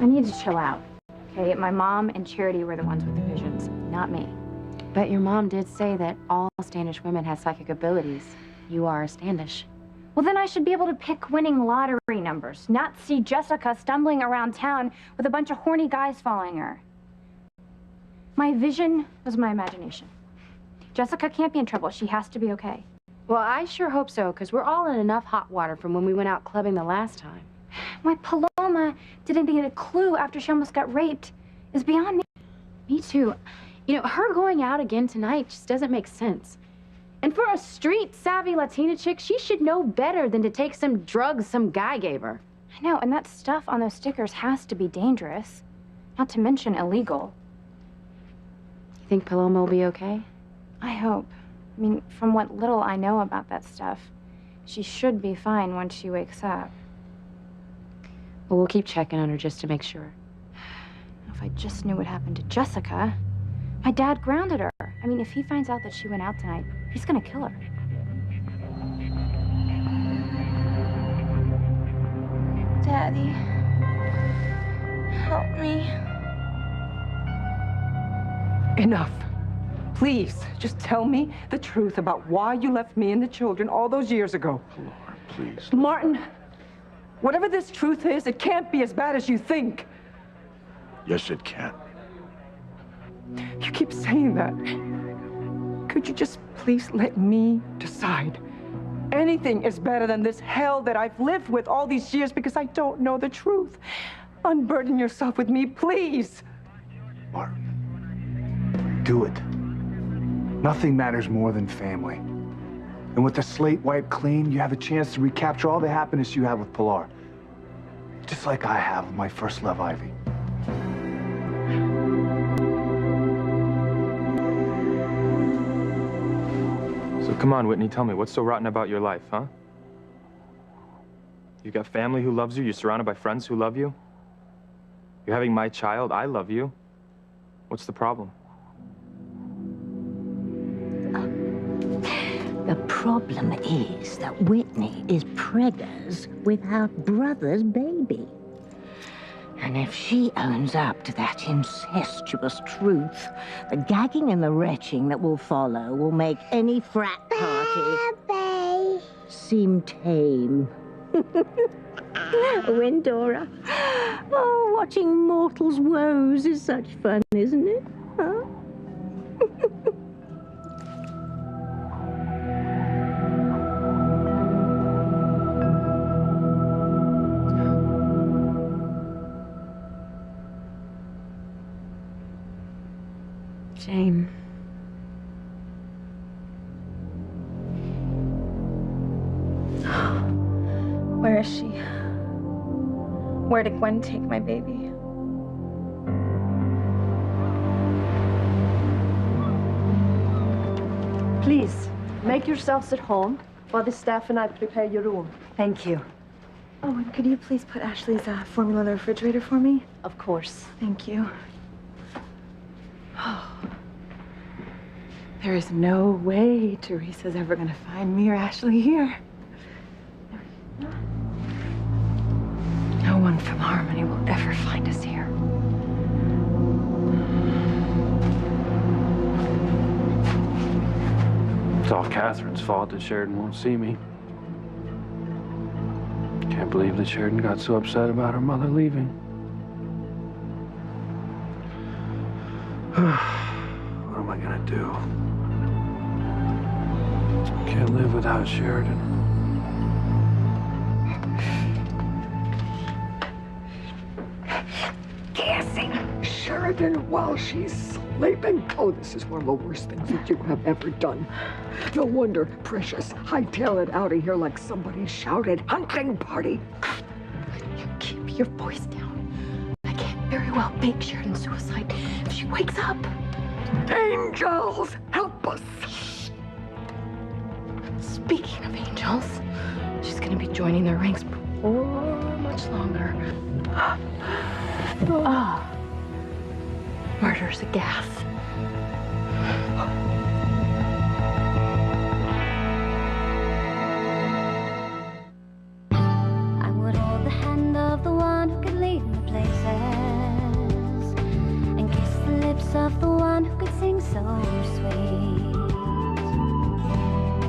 I need to chill out, okay? My mom and Charity were the ones with the visions, not me. But your mom did say that all Standish women have psychic abilities. You are a Standish. Well, then I should be able to pick winning lottery numbers, not see Jessica stumbling around town with a bunch of horny guys following her. My vision was my imagination. Jessica can't be in trouble. She has to be okay. Well, I sure hope so, because we're all in enough hot water from when we went out clubbing the last time. My Paloma didn't get a clue after she almost got raped is beyond me. Me too. You know, her going out again tonight just doesn't make sense. And for a street-savvy Latina chick, she should know better than to take some drugs some guy gave her. I know, and that stuff on those stickers has to be dangerous, not to mention illegal. You think Paloma will be okay? I hope. I mean, from what little I know about that stuff, she should be fine once she wakes up. Well, we'll keep checking on her just to make sure. If I just knew what happened to Jessica. My dad grounded her. I mean, if he finds out that she went out tonight, he's gonna kill her. Daddy, help me. Enough. Please, just tell me the truth about why you left me and the children all those years ago. Laura, please. Martin, whatever this truth is, it can't be as bad as you think. Yes, it can. You keep saying that. Could you just please let me decide? Anything is better than this hell that I've lived with all these years because I don't know the truth. Unburden yourself with me, please. Martin, do it. Nothing matters more than family. And with the slate wiped clean, you have a chance to recapture all the happiness you have with Pilar. Just like I have with my first love, Ivy. So come on, Whitney, tell me, what's so rotten about your life, huh? You got family who loves you, you're surrounded by friends who love you. You're having my child, I love you. What's the problem? The problem is that Whitney is preggers with her brother's baby. And if she owns up to that incestuous truth, the gagging and the retching that will follow will make any frat party seem tame. When Dora? Oh, watching mortals' woes is such fun, isn't it? Huh? Jane. Where is she? Where did Gwen take my baby? Please, make yourselves at home while the staff and I prepare your room. Thank you. Oh, and could you please put Ashley's formula in the refrigerator for me? Of course. Thank you. There is no way Teresa's ever gonna find me or Ashley here. No one from Harmony will ever find us here. It's all Catherine's fault that Sheridan won't see me. Can't believe that Sheridan got so upset about her mother leaving. What am I gonna do? Can't live without Sheridan. Gassing Sheridan while she's sleeping. Oh, this is one of the worst things that you have ever done. No wonder Precious hightailed it out of here like somebody shouted, hunting party. You keep your voice down. I can't very well fake Sheridan suicide if she wakes up. Angels, help us. Speaking of angels, she's gonna be joining their ranks before much longer. Murder's a gas. I would hold the hand of the one who could lead me places. of the one who could sing so sweet.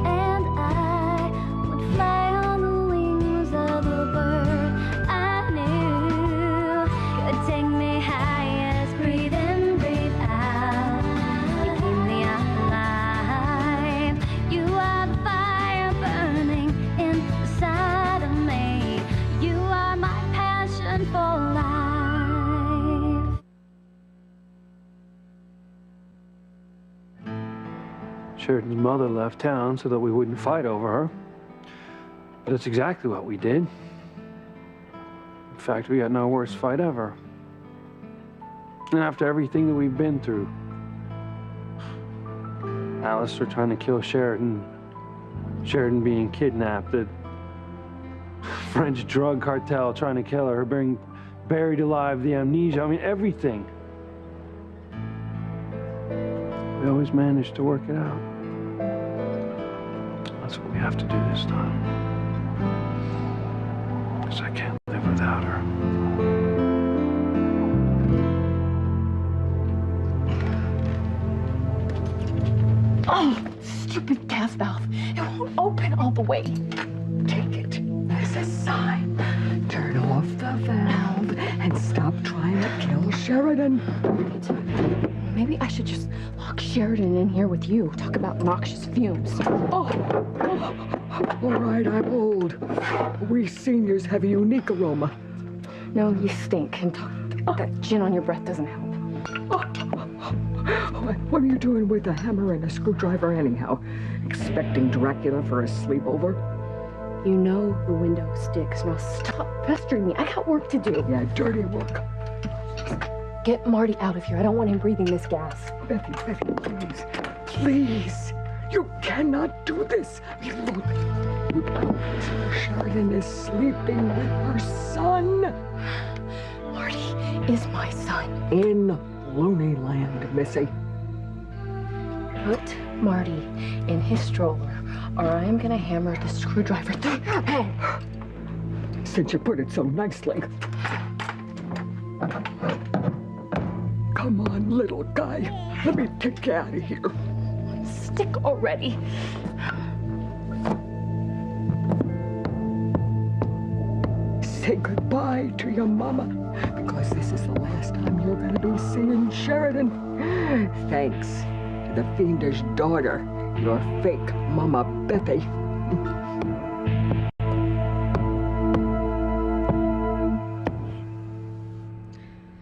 And I would fly on the wings of a bird I knew could take me high as breathe in, breathe out. You keep me alive. You are the fire burning inside of me. You are my passion for life. Sheridan's mother left town so that we wouldn't fight over her. But that's exactly what we did. In fact, we had no worse fight ever. And after everything that we've been through, Alistair trying to kill Sheridan, Sheridan being kidnapped, the French drug cartel trying to kill her being buried alive, the amnesia, I mean, everything. We always managed to work it out. That's what we have to do this time. Because I can't live without her. Oh, stupid gas valve. It won't open all the way. Take it as a sign. Turn off the valve and stop trying to kill Sheridan. Maybe I should just lock Sheridan in here with you. Talk about noxious fumes. All right, I'm old. We seniors have a unique aroma. No, you stink. And that gin on your breath doesn't help. What are you doing with a hammer and a screwdriver anyhow? Expecting Dracula for a sleepover? You know the window sticks. Now stop pestering me. I got work to do. Yeah, dirty work. Get Marty out of here. I don't want him breathing this gas. Betty, please. Please. You cannot do this. Look. Sheridan is sleeping with her son. Marty is my son. In Looney Land, Missy. Put Marty in his stroller, or I am gonna hammer the screwdriver through your head. Since you put it so nicely. Come on, little guy. Let me take you out of here. Stick already. Say goodbye to your mama, because this is the last time you're gonna be seeing Sheridan. Thanks to the fiendish daughter, your fake Mama Betty.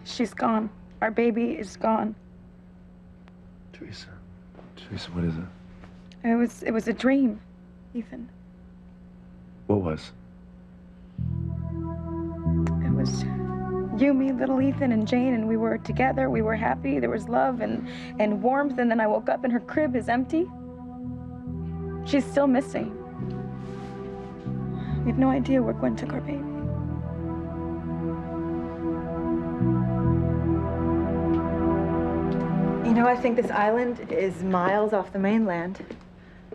She's gone. Our baby is gone. Teresa, what is it? It was a dream, Ethan. What was? It was you, me, little Ethan, and Jane, and we were together. We were happy. There was love and warmth, and then I woke up and her crib is empty. She's still missing. We have no idea where Gwen took our baby. You know, I think this island is miles off the mainland.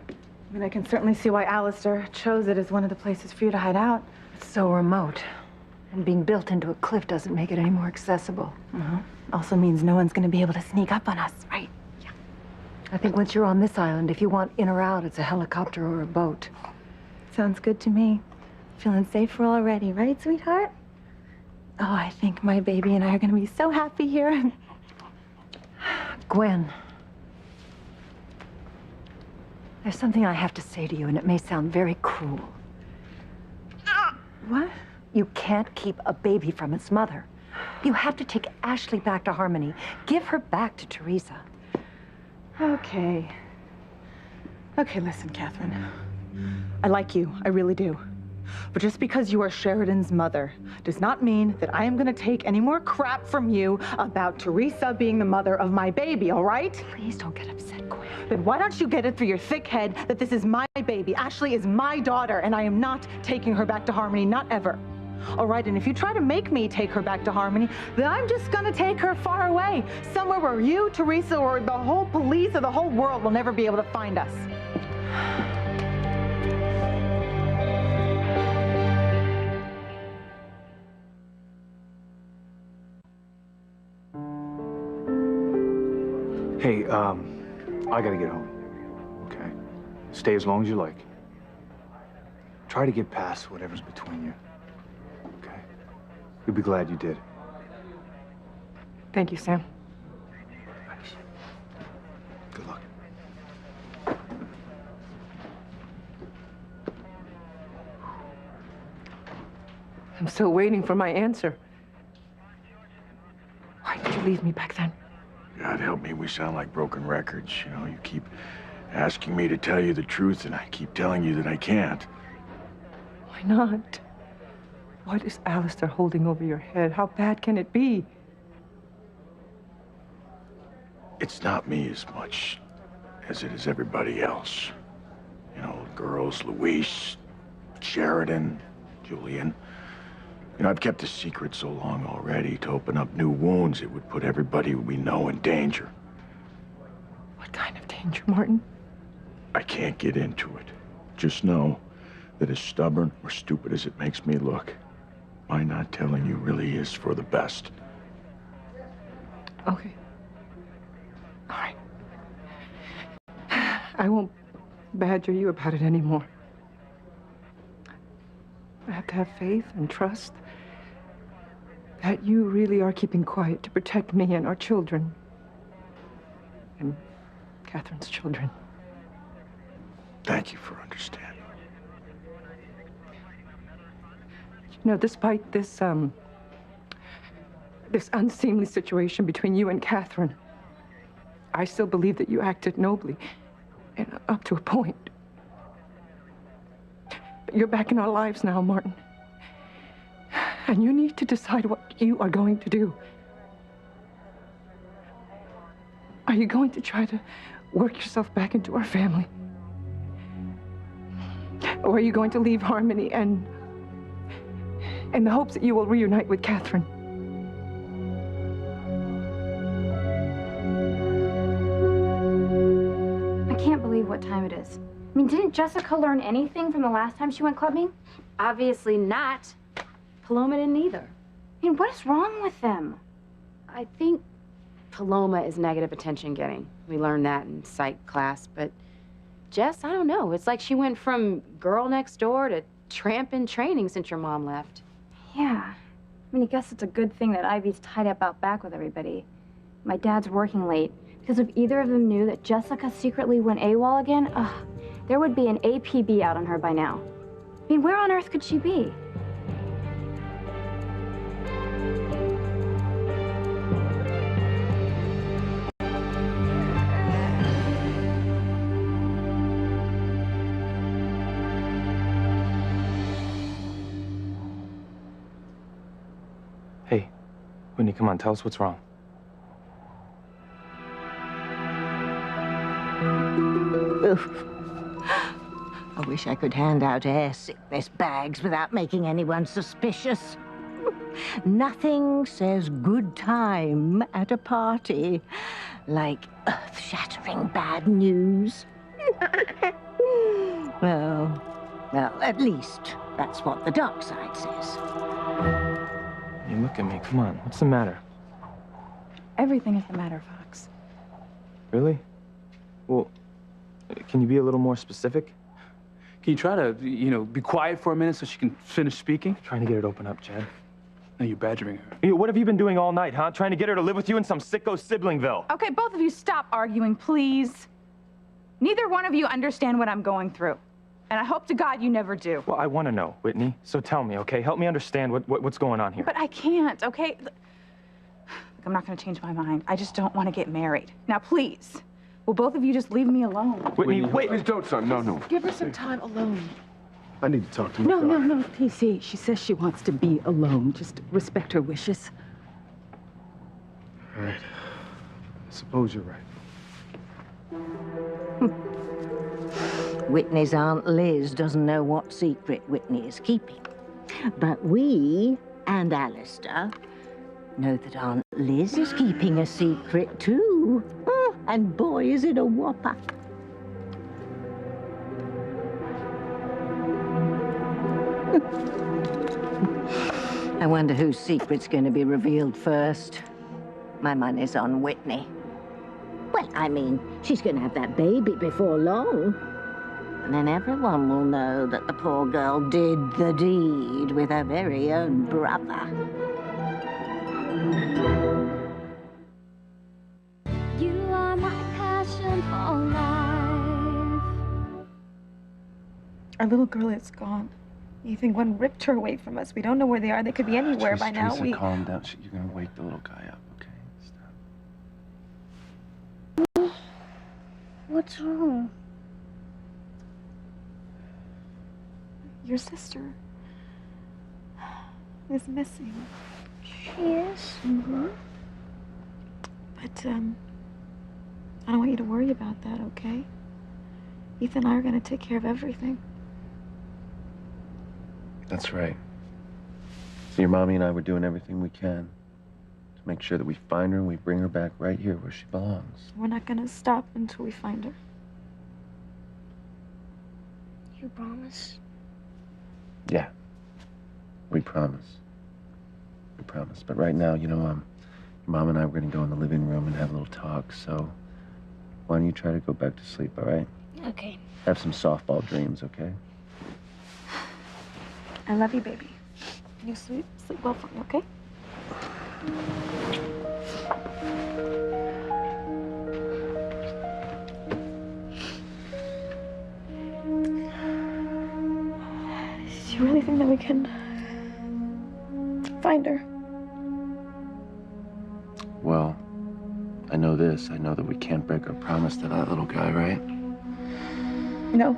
I mean, I can certainly see why Alistair chose it as one of the places for you to hide out. It's so remote. And being built into a cliff doesn't make it any more accessible. Also means no one's going to be able to sneak up on us, right? Yeah. I think once you're on this island, if you want in or out, it's a helicopter or a boat. Sounds good to me. Feeling safer already, right, sweetheart? Oh, I think my baby and I are going to be so happy here. Gwen, there's something I have to say to you, and it may sound very cruel. What? You can't keep a baby from its mother. You have to take Ashley back to Harmony. Give her back to Teresa. Okay. Okay, listen, Catherine. I like you. I really do. But just because you are Sheridan's mother does not mean that I am going to take any more crap from you about Teresa being the mother of my baby, all right? Please don't get upset, Gwen. Then why don't you get it through your thick head that this is my baby? Ashley is my daughter, and I am not taking her back to Harmony, not ever. All right, and if you try to make me take her back to Harmony, then I'm just going to take her far away, somewhere where you, Teresa, or the whole police or the whole world will never be able to find us. Hey, I gotta get home, okay? Stay as long as you like. Try to get past whatever's between you, okay? You'll be glad you did. Thank you, Sam. Good luck. I'm still waiting for my answer. Why did you leave me back then? God help me, we sound like broken records. You know, you keep asking me to tell you the truth, and I keep telling you that I can't. Why not? What is Alistair holding over your head? How bad can it be? It's not me as much as it is everybody else. You know, girls, Luis, Sheridan, Julian. You know, I've kept the secret so long already. To open up new wounds, it would put everybody we know in danger. What kind of danger, Martin? I can't get into it. Just know that as stubborn or stupid as it makes me look, my not telling you really is for the best. Okay. All right. I won't badger you about it anymore. I have to have faith and trust that you really are keeping quiet to protect me and our children. And Catherine's children. Thank you for understanding. You know, despite this unseemly situation between you and Catherine, I still believe that you acted nobly, and up to a point. But you're back in our lives now, Martin. And you need to decide what you are going to do. Are you going to try to work yourself back into our family? Or are you going to leave Harmony and in the hopes that you will reunite with Catherine? I can't believe what time it is. I mean, didn't Jessica learn anything from the last time she went clubbing? Obviously not. Paloma didn't either. I mean, what is wrong with them? I think Paloma is negative attention getting. We learned that in psych class, but Jess, I don't know. It's like she went from girl next door to tramp in training since your mom left. Yeah. I mean, I guess it's a good thing that Ivy's tied up out back with everybody. My dad's working late. Because if either of them knew that Jessica secretly went AWOL again, there would be an APB out on her by now. I mean, where on earth could she be? Hey, Whitney, come on, tell us what's wrong. Oof. I wish I could hand out air sickness bags without making anyone suspicious. Nothing says good time at a party like earth-shattering bad news. Well, at least that's what the dark side says. You look at me, come on, what's the matter? Everything is the matter, Fox. Really? Well, can you be a little more specific? Can you try to, be quiet for a minute so she can finish speaking? Trying to get her to open up, Chad. No, you're badgering her. What have you been doing all night, huh? Trying to get her to live with you in some sicko siblingville. Okay, both of you stop arguing, please. Neither one of you understand what I'm going through. And I hope to God you never do. Well, I want to know, Whitney. So tell me, okay? Help me understand what's going on here. But I can't, okay? Look, I'm not going to change my mind. I just don't want to get married. Now, please, will both of you just leave me alone? Whitney, wait. Please don't, son. No. Give her some time alone. I need to talk to my daughter. No, PC. She says she wants to be alone. Just respect her wishes. All right. I suppose you're right. Whitney's Aunt Liz doesn't know what secret Whitney is keeping. But we and Alistair know that Aunt Liz is keeping a secret too. Oh, and boy, is it a whopper. I wonder whose secret's going to be revealed first. My money's on Whitney. Well, I mean, she's going to have that baby before long. And then everyone will know that the poor girl did the deed with her very own brother. You are my passion for life. Our little girl is gone. Ethan Gwen ripped her away from us. We don't know where they are. They could be anywhere by now. Teresa, calm down. You're gonna wake the little guy up, okay? Stop. What's wrong? Your sister is missing. She is? Mm-hmm. But, I don't want you to worry about that, okay? Ethan and I are gonna take care of everything. That's right. So your mommy and I were doing everything we can to make sure that we find her and we bring her back right here where she belongs. We're not gonna stop until we find her. You promise? Yeah. We promise. We promise. But right now, your mom and I were gonna go in the living room and have a little talk, so why don't you try to go back to sleep, all right? Okay. Have some softball dreams, okay? I love you, baby. You sleep well for me, okay? Do you really think that we can find her? Well, I know this. I know that we can't break our promise to that little guy, right? No.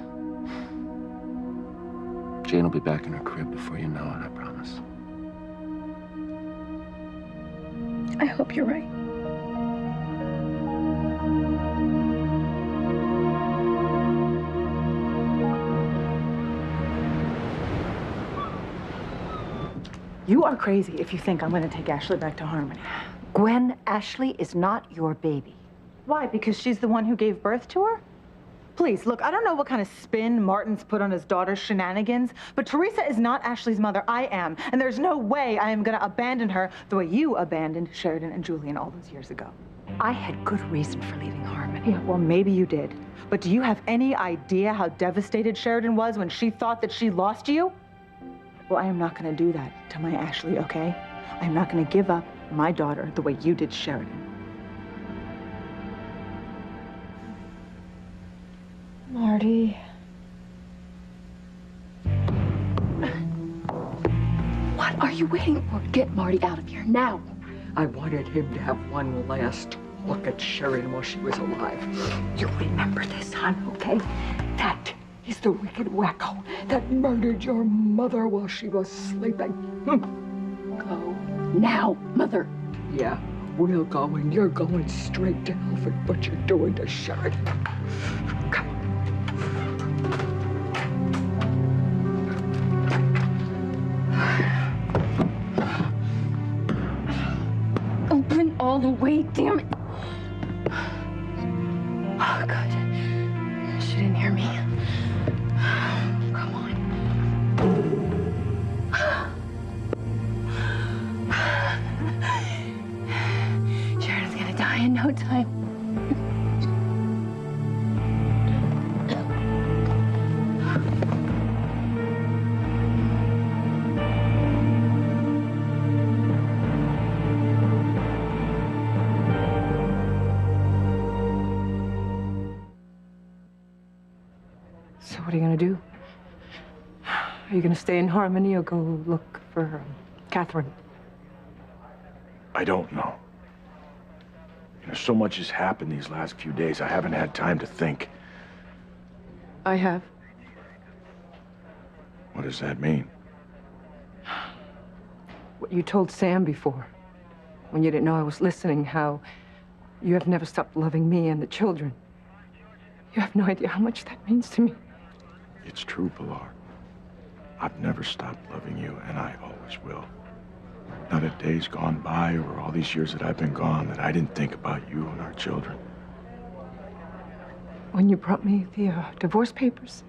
Jane will be back in her crib before you know it, I promise. I hope you're right. You are crazy if you think I'm going to take Ashley back to Harmony. Gwen, Ashley is not your baby. Why? Because she's the one who gave birth to her? Please, look, I don't know what kind of spin Martin's put on his daughter's shenanigans, but Teresa is not Ashley's mother. I am. And there's no way I am going to abandon her the way you abandoned Sheridan and Julian all those years ago. I had good reason for leaving Harmony. Yeah, well, maybe you did. But do you have any idea how devastated Sheridan was when she thought that she lost you? Well, I am not going to do that to my Ashley, okay? I am not going to give up my daughter the way you did Sheridan. Marty. What are you waiting for? Get Marty out of here now. I wanted him to have one last look at Sheridan while she was alive. You remember this, hon, okay? That is the wicked wacko that murdered your mother while she was sleeping. Go now, Mother. Yeah, we'll go, and you're going straight to hell for what you're doing to Sheridan. Come on. Open all the way, damn it. Oh, God. She didn't hear me. Come on. Sheridan's gonna die in no time. So what are you gonna do? Are you gonna stay in Harmony or go look for Catherine? I don't know. So much has happened these last few days. I haven't had time to think. I have. What does that mean? What you told Sam before, when you didn't know I was listening, how you have never stopped loving me and the children. You have no idea how much that means to me. It's true, Pilar. I've never stopped loving you, and I always will. Not a day's gone by over all these years that I've been gone that I didn't think about you and our children. When you brought me the divorce papers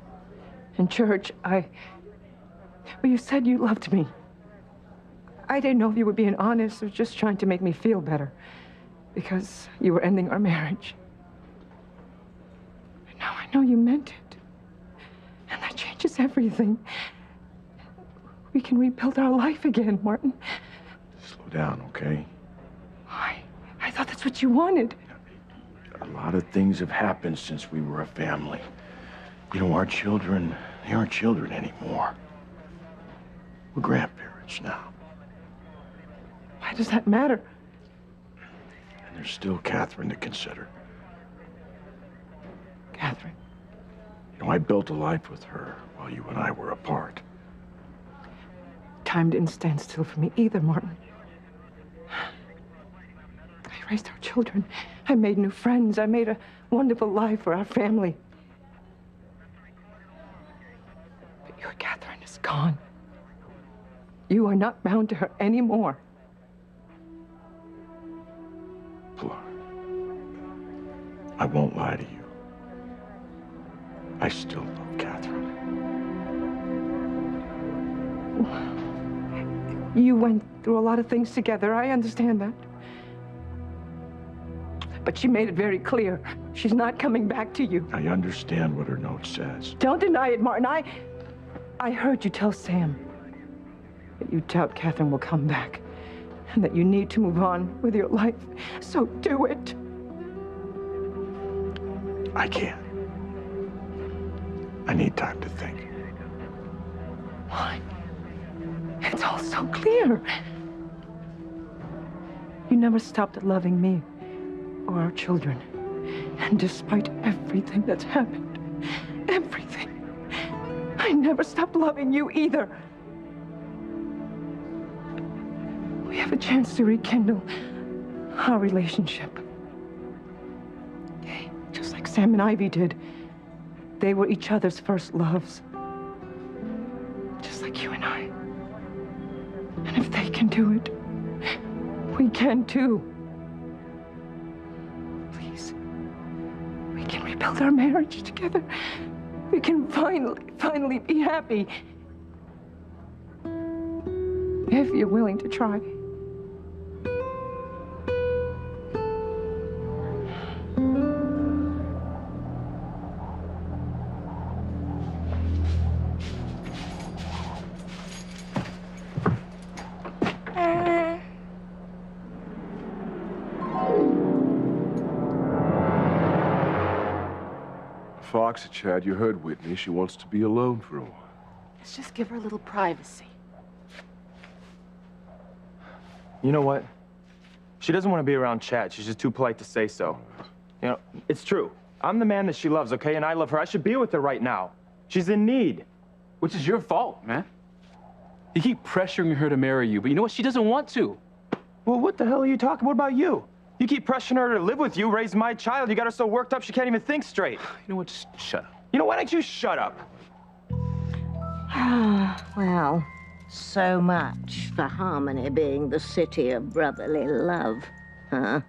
in church, well, you said you loved me. I didn't know if you were being honest or just trying to make me feel better because you were ending our marriage. know you meant it. And that changes everything. We can rebuild our life again, Martin. Slow down, okay? I thought that's what you wanted. A lot of things have happened since we were a family. You know, our children, they aren't children anymore. We're grandparents now. Why does that matter? And there's still Catherine to consider. Catherine. You know, I built a life with her while you and I were apart. Time didn't stand still for me either, Martin. I raised our children. I made new friends. I made a wonderful life for our family. But your Catherine is gone. You are not bound to her anymore. Pilar, I won't lie to you. I still love Catherine. You went through a lot of things together. I understand that. But she made it very clear. She's not coming back to you. I understand what her note says. Don't deny it, Martin. I heard you tell Sam that you doubt Catherine will come back and that you need to move on with your life. So do it. I can't. I need time to think. Why? It's all so clear. You never stopped loving me or our children. And despite everything that's happened, everything, I never stopped loving you either. We have a chance to rekindle our relationship. Just like Sam and Ivy did. They were each other's first loves. Just like you and I. And if they can do it, we can too. Please, we can rebuild our marriage together. We can finally be happy. If you're willing to try. Fox, Chad, you heard Whitney. She wants to be alone for a while. Let's just give her a little privacy. You know what? She doesn't want to be around Chad. She's just too polite to say so. You know, it's true. I'm the man that she loves, okay? And I love her. I should be with her right now. She's in need. Which is your fault, man. You keep pressuring her to marry you, but you know what? She doesn't want to. Well, what the hell are you talking? What about you? You keep pressuring her to live with you, raise my child. You got her so worked up she can't even think straight. You know what? Just shut up. You know, why don't you shut up? Well, so much for Harmony being the city of brotherly love, huh?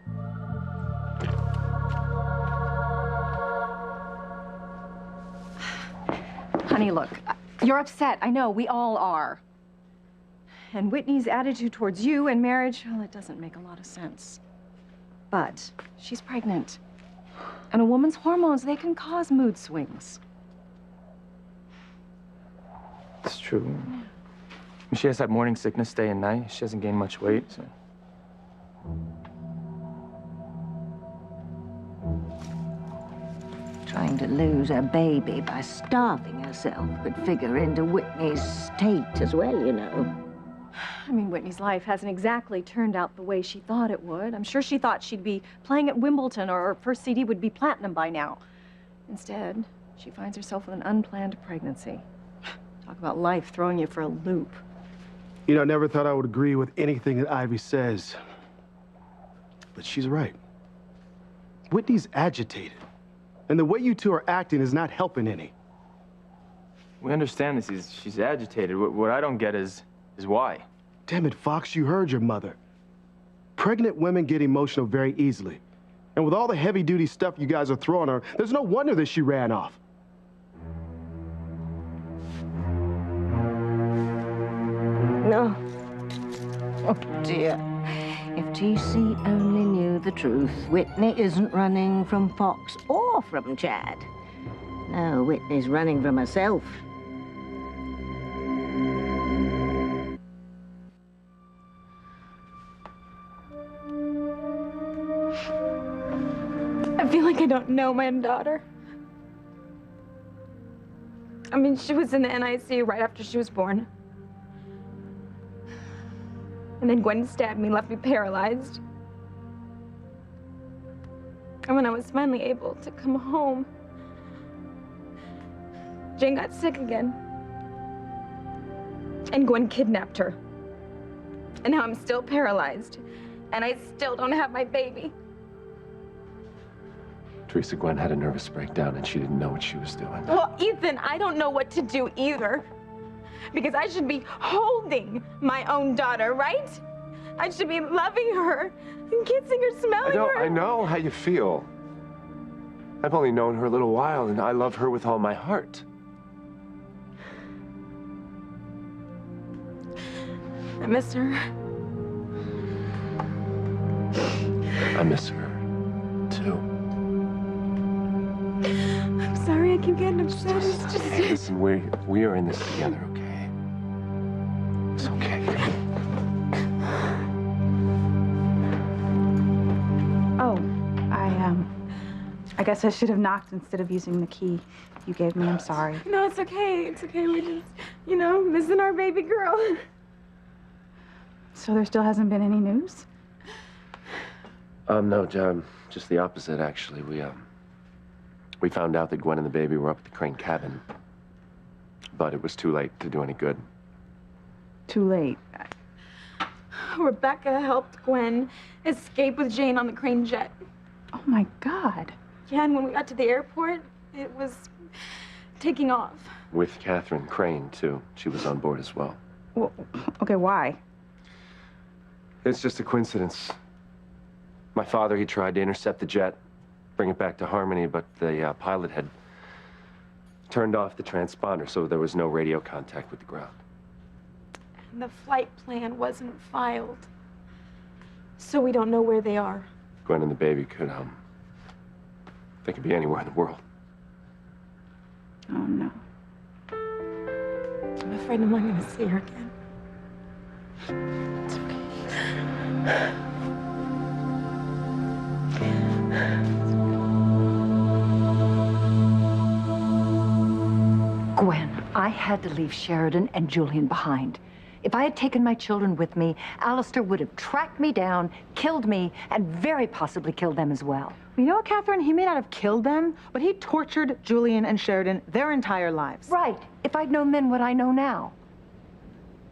Honey, look, you're upset. I know, we all are. And Whitney's attitude towards you and marriage, well, it doesn't make a lot of sense. But she's pregnant. And a woman's hormones, they can cause mood swings. It's true. She has that morning sickness day and night. She hasn't gained much weight, so. Trying to lose her baby by starving herself would figure into Whitney's state as well, you know. I mean, Whitney's life hasn't exactly turned out the way she thought it would. I'm sure she thought she'd be playing at Wimbledon or her first CD would be platinum by now. Instead, she finds herself with an unplanned pregnancy. Talk about life throwing you for a loop. You know, I never thought I would agree with anything that Ivy says. But she's right. Whitney's agitated. And the way you two are acting is not helping any. We understand this. She's agitated. What I don't get is why. Damn it, Fox, you heard your mother. Pregnant women get emotional very easily. And with all the heavy-duty stuff you guys are throwing her, there's no wonder that she ran off. No. Oh, dear. If TC only knew the truth, Whitney isn't running from Fox or from Chad. Oh, Whitney's running from herself. I feel like I don't know my own daughter. I mean, she was in the NICU right after she was born. And then Gwen stabbed me, left me paralyzed. And when I was finally able to come home, Jane got sick again. And Gwen kidnapped her. And now I'm still paralyzed. And I still don't have my baby. Teresa, Gwen had a nervous breakdown and she didn't know what she was doing. Well, Ethan, I don't know what to do either. Because I should be holding my own daughter, right? I should be loving her and kissing her, smelling her. I know how you feel. I've only known her a little while and I love her with all my heart. I miss her. I miss her, too. I'm sorry I keep getting upset. It's just... Hey, listen, we are in this together, okay? It's okay. Oh, I guess I should have knocked instead of using the key you gave me. I'm sorry. No, it's okay. It's okay. We're just, missing our baby girl. So there still hasn't been any news? No, just the opposite, actually. We found out that Gwen and the baby were up at the Crane cabin, but it was too late to do any good. Too late. Rebecca helped Gwen escape with Jane on the Crane jet. Oh, my God. Yeah, and when we got to the airport, it was taking off. With Catherine Crane, too. She was on board as well. Well, okay, why? It's just a coincidence. My father, he tried to intercept the jet, bring it back to Harmony, but the pilot had turned off the transponder, so there was no radio contact with the ground. And the flight plan wasn't filed. So we don't know where they are. Gwen and the baby they could be anywhere in the world. Oh, no. I'm afraid I'm not going to see her again. It's okay. Gwen, I had to leave Sheridan and Julian behind. If I had taken my children with me, Alistair would have tracked me down, killed me, and very possibly killed them as well. You know what, Catherine? He may not have killed them, but he tortured Julian and Sheridan their entire lives. Right. If I'd known then what I know now.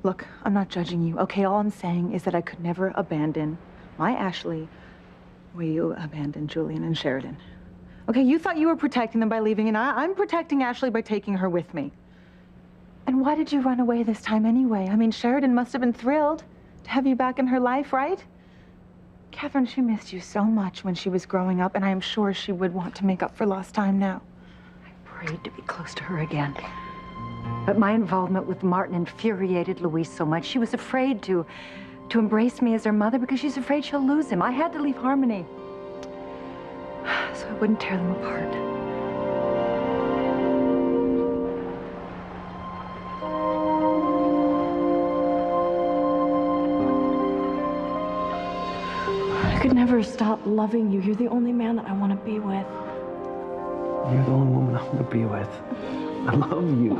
Look, I'm not judging you, okay? All I'm saying is that I could never abandon my Ashley where you abandoned Julian and Sheridan. Okay, you thought you were protecting them by leaving, and I'm protecting Ashley by taking her with me. And why did you run away this time anyway? I mean, Sheridan must have been thrilled to have you back in her life, right? Catherine, she missed you so much when she was growing up, and I am sure she would want to make up for lost time now. I prayed to be close to her again. But my involvement with Martin infuriated Louise so much. She was afraid to embrace me as her mother because she's afraid she'll lose him. I had to leave Harmony so I wouldn't tear them apart. I could never stop loving you. You're the only man that I want to be with. You're the only woman I want to be with. I love you.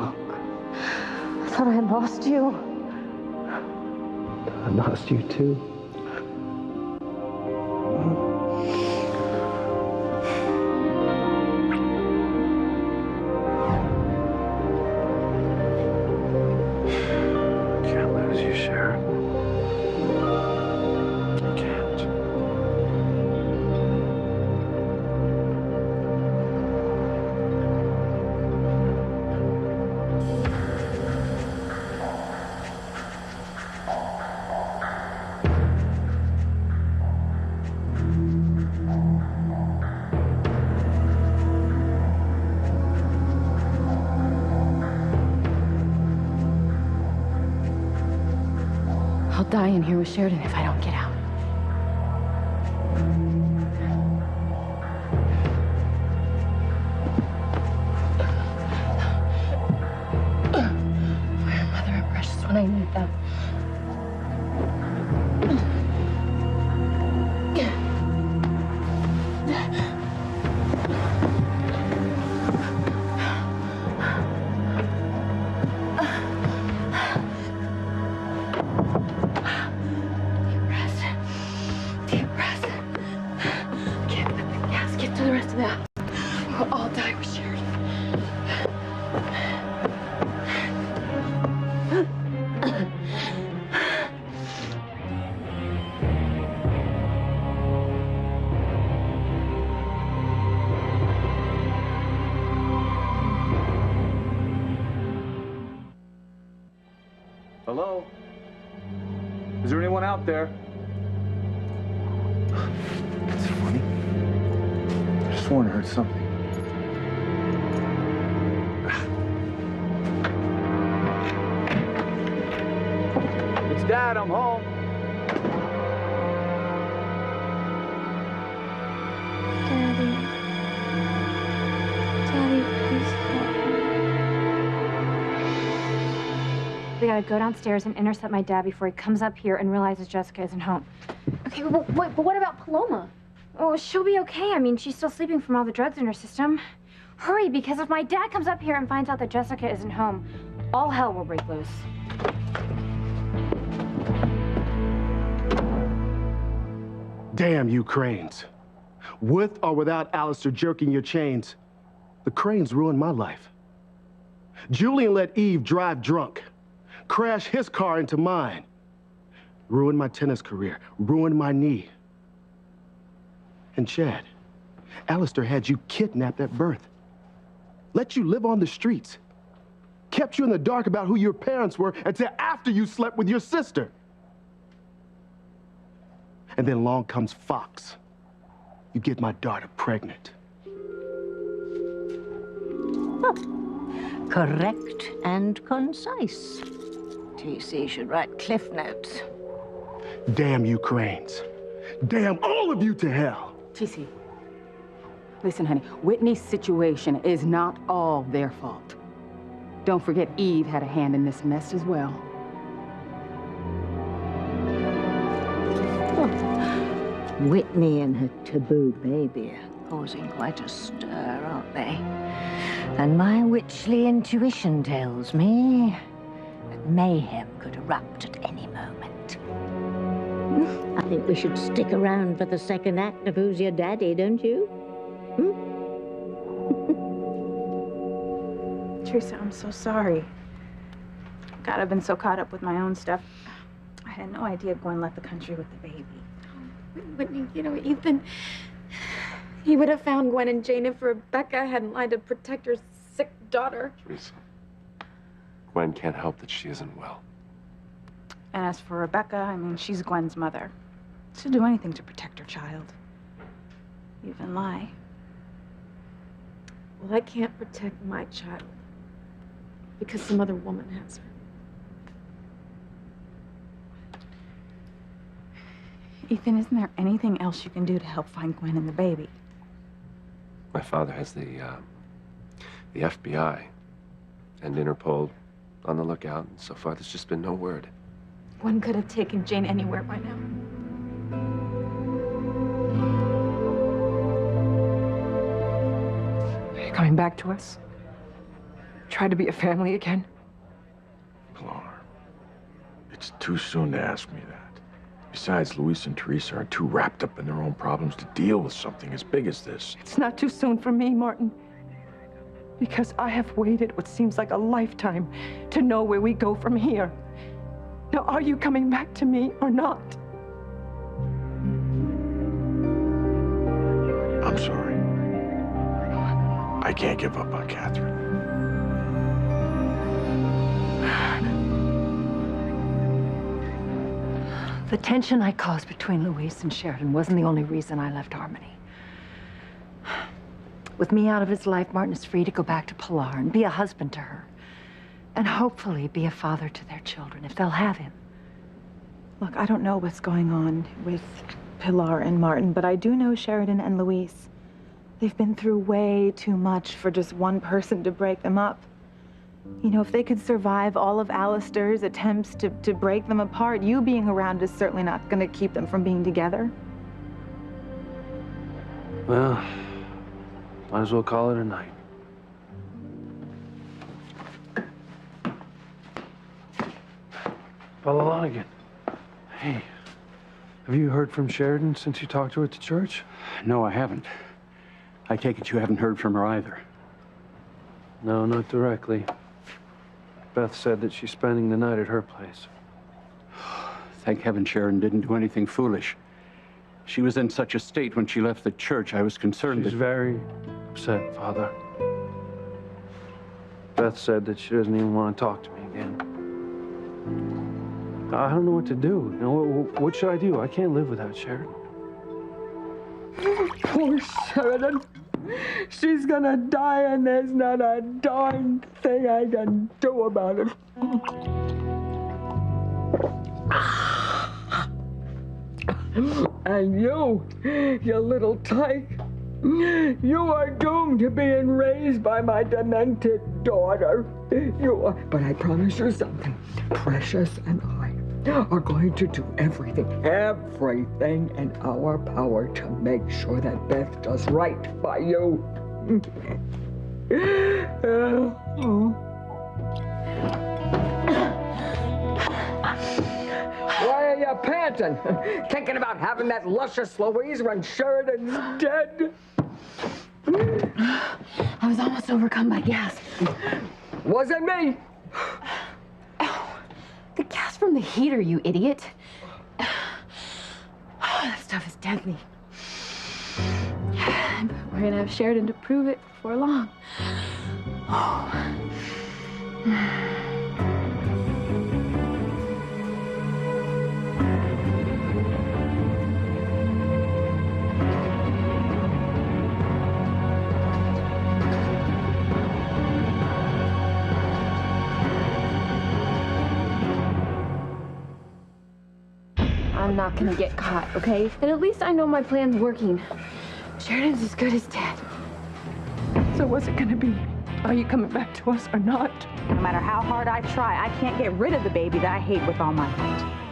I thought I had lost you. I lost you too. Can't lose you, Sharon. I can't. I'll die in here with Sheridan if I don't get out. Deep breath. Yes, get to the rest of the house. We'll all die with Sheridan. Hello? Is there anyone out there? That's funny. I just sworn I heard something. It's Dad, I'm home. Daddy, please help me. We gotta go downstairs and intercept my dad before he comes up here and realizes Jessica isn't home. Okay, but what about Paloma? Oh, she'll be okay. I mean, she's still sleeping from all the drugs in her system. Hurry, because if my dad comes up here and finds out that Jessica isn't home, all hell will break loose. Damn you, Cranes. With or without Alistair jerking your chains, the Cranes ruined my life. Julian let Eve drive drunk, crash his car into mine, ruined my tennis career, ruined my knee. And Chad, Alistair had you kidnapped at birth, let you live on the streets, kept you in the dark about who your parents were until after you slept with your sister. And then along comes Fox. You get my daughter pregnant. Correct and concise. TC should write cliff notes. Damn you, Cranes. Damn all of you to hell. TC, listen, honey, Whitney's situation is not all their fault. Don't forget Eve had a hand in this mess as well. Whitney and her taboo baby are causing quite a stir, aren't they? And my witchly intuition tells me that mayhem could erupt at any moment. I think we should stick around for the second act of Who's Your Daddy, don't you? Teresa, I'm so sorry. God, I've been so caught up with my own stuff. I had no idea Gwen left the country with the baby. Whitney, you know, Ethan, he would have found Gwen and Jane if Rebecca hadn't lied to protect her sick daughter. Teresa, Gwen can't help that she isn't well. And as for Rebecca, I mean, she's Gwen's mother. She'll do anything to protect her child. Even lie. Well, I can't protect my child because some other woman has her. Ethan, isn't there anything else you can do to help find Gwen and the baby? My father has the FBI and Interpol on the lookout, and so far there's just been no word. Gwen could have taken Jane anywhere by now. Are you coming back to us? Try to be a family again? Pilar, it's too soon to ask me that. Besides, Luis and Teresa are too wrapped up in their own problems to deal with something as big as this. It's not too soon for me, Martin. Because I have waited what seems like a lifetime to know where we go from here. Now, are you coming back to me or not? I'm sorry. I can't give up on Catherine. The tension I caused between Luis and Sheridan wasn't the only reason I left Harmony. With me out of his life, Martin is free to go back to Pilar and be a husband to her. And hopefully be a father to their children, if they'll have him. Look, I don't know what's going on with Pilar and Martin, but I do know Sheridan and Luis. They've been through way too much for just one person to break them up. You know, if they could survive all of Alistair's attempts to break them apart, you being around is certainly not going to keep them from being together. Well, might as well call it a night. Fella Lonigan. Hey, have you heard from Sheridan since you talked to her at the church? No, I haven't. I take it you haven't heard from her either. No, not directly. Beth said that she's spending the night at her place. Thank heaven Sharon didn't do anything foolish. She was in such a state when she left the church, I was concerned She's that... very upset, Father. Beth said that she doesn't even want to talk to me again. I don't know what to do. You know, what should I do? I can't live without Sheridan. Poor Sheridan. She's gonna die and there's not a darn thing I can do about it. And you little tyke, you are doomed to being raised by my demented daughter. You are, but I promise you something. Precious and I are going to do everything in our power to make sure that Beth does right by you. Why are you panting? Thinking about having that luscious Louise when Sheridan's dead? I was almost overcome by gas. Was it me? The gas from the heater, you idiot. That stuff is deadly. But we're gonna have Sheridan to prove it before long. I'm not gonna get caught, okay? And at least I know my plan's working. Sheridan's as good as dead. So what's it gonna be? Are you coming back to us or not? No matter how hard I try, I can't get rid of the baby that I hate with all my heart.